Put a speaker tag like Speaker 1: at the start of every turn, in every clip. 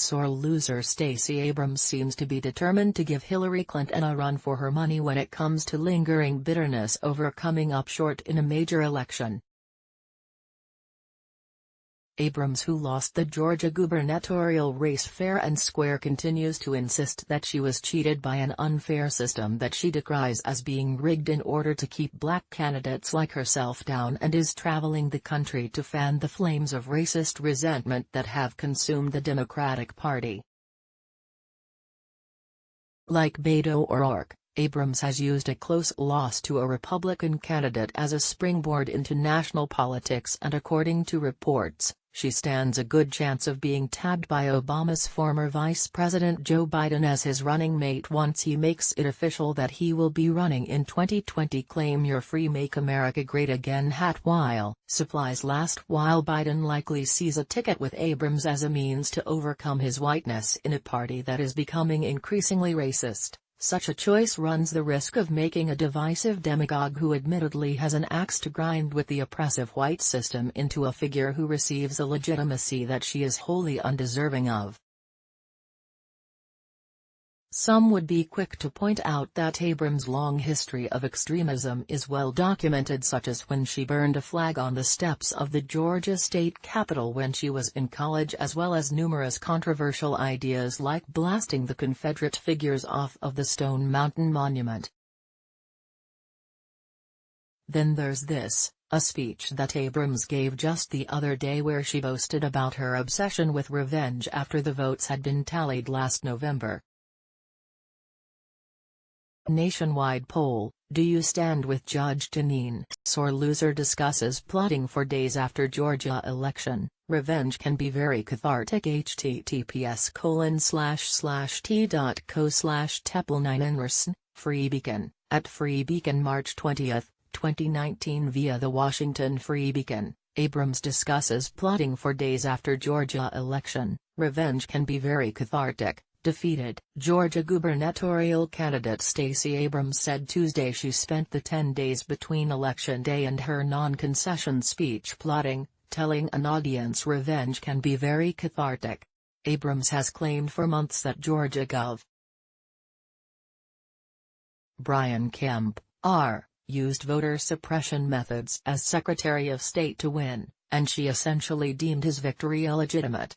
Speaker 1: sore loser Stacey Abrams seems to be determined to give Hillary Clinton a run for her money when it comes to lingering bitterness over coming up short in a major election. Abrams, who lost the Georgia gubernatorial race fair and square, continues to insist that she was cheated by an unfair system that she decries as being rigged in order to keep black candidates like herself down, and is traveling the country to fan the flames of racist resentment that have consumed the Democratic Party. Like Beto O'Rourke, Abrams has used a close loss to a Republican candidate as a springboard into national politics, and according to reports, she stands a good chance of being tabbed by Obama's former Vice President Joe Biden as his running mate once he makes it official that he will be running in 2020. Claim Your Free Make America Great Again hat while supplies last, while Biden likely sees a ticket with Abrams as a means to overcome his whiteness in a party that is becoming increasingly racist. Such a choice runs the risk of making a divisive demagogue who admittedly has an axe to grind with the oppressive white system into a figure who receives a legitimacy that she is wholly undeserving of. Some would be quick to point out that Abrams' long history of extremism is well documented, such as when she burned a flag on the steps of the Georgia state capitol when she was in college, as well as numerous controversial ideas like blasting the Confederate figures off of the Stone Mountain Monument. Then there's this, a speech that Abrams gave just the other day where she boasted about her obsession with revenge after the votes had been tallied last November. Nationwide poll: do you stand with Judge Jeanine? Sore loser discusses plotting for days after Georgia election. Revenge can be very cathartic. https://t.co/tepl9nrsen, Free Beacon, at Free Beacon March 20, 2019 via the Washington Free Beacon. Abrams discusses plotting for days after Georgia election. Revenge can be very cathartic. Defeated Georgia gubernatorial candidate Stacey Abrams said Tuesday she spent the 10 days between Election Day and her non-concession speech plotting, telling an audience revenge can be very cathartic. Abrams has claimed for months that Georgia Gov. Brian Kemp, R., used voter suppression methods as Secretary of State to win, and she essentially deemed his victory illegitimate.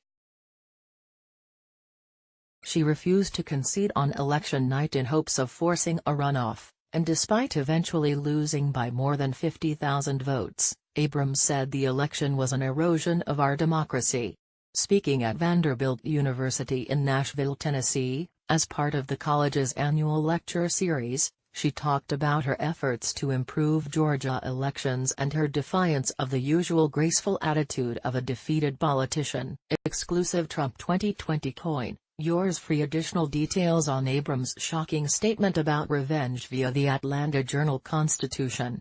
Speaker 1: She refused to concede on election night in hopes of forcing a runoff, and despite eventually losing by more than 50,000 votes, Abrams said the election was an erosion of our democracy. Speaking at Vanderbilt University in Nashville, Tennessee, as part of the college's annual lecture series, she talked about her efforts to improve Georgia elections and her defiance of the usual graceful attitude of a defeated politician. Exclusive Trump 2020 coin. Yours free. Additional details on Abrams' shocking statement about revenge via the Atlanta Journal-Constitution.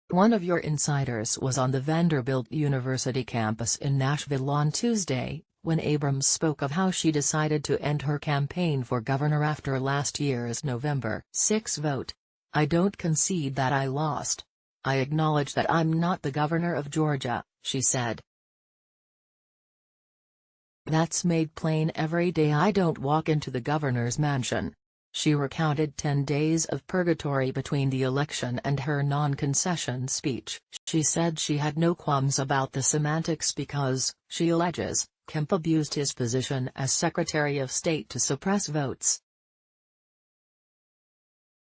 Speaker 1: One of your insiders was on the Vanderbilt University campus in Nashville on Tuesday, when Abrams spoke of how she decided to end her campaign for governor after last year's November 6 vote. I don't concede that I lost. I acknowledge that I'm not the governor of Georgia, she said. That's made plain every day I don't walk into the governor's mansion. She recounted 10 days of purgatory between the election and her non-concession speech. She said she had no qualms about the semantics because, she alleges, Kemp abused his position as Secretary of State to suppress votes.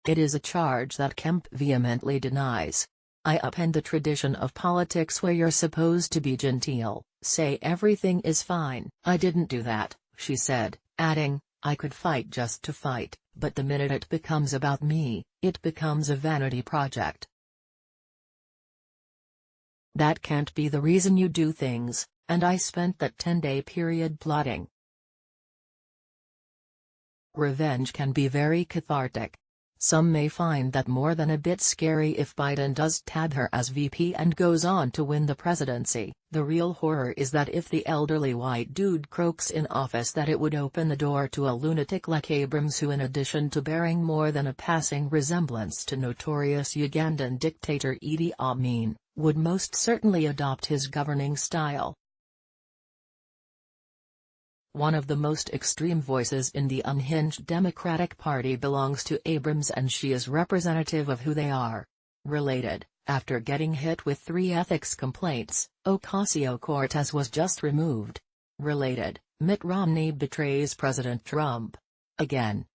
Speaker 1: It is a charge that Kemp vehemently denies. I upend the tradition of politics where you're supposed to be genteel, say everything is fine. I didn't do that, she said, adding, I could fight just to fight, but the minute it becomes about me, it becomes a vanity project. That can't be the reason you do things, and I spent that 10-day period plotting. Revenge can be very cathartic. Some may find that more than a bit scary if Biden does tab her as VP and goes on to win the presidency. The real horror is that if the elderly white dude croaks in office, that it would open the door to a lunatic like Abrams, who in addition to bearing more than a passing resemblance to notorious Ugandan dictator Idi Amin, would most certainly adopt his governing style. One of the most extreme voices in the unhinged Democratic Party belongs to Abrams, and she is representative of who they are. Related, after getting hit with 3 ethics complaints, Ocasio-Cortez was just removed. Related, Mitt Romney betrays President Trump. Again,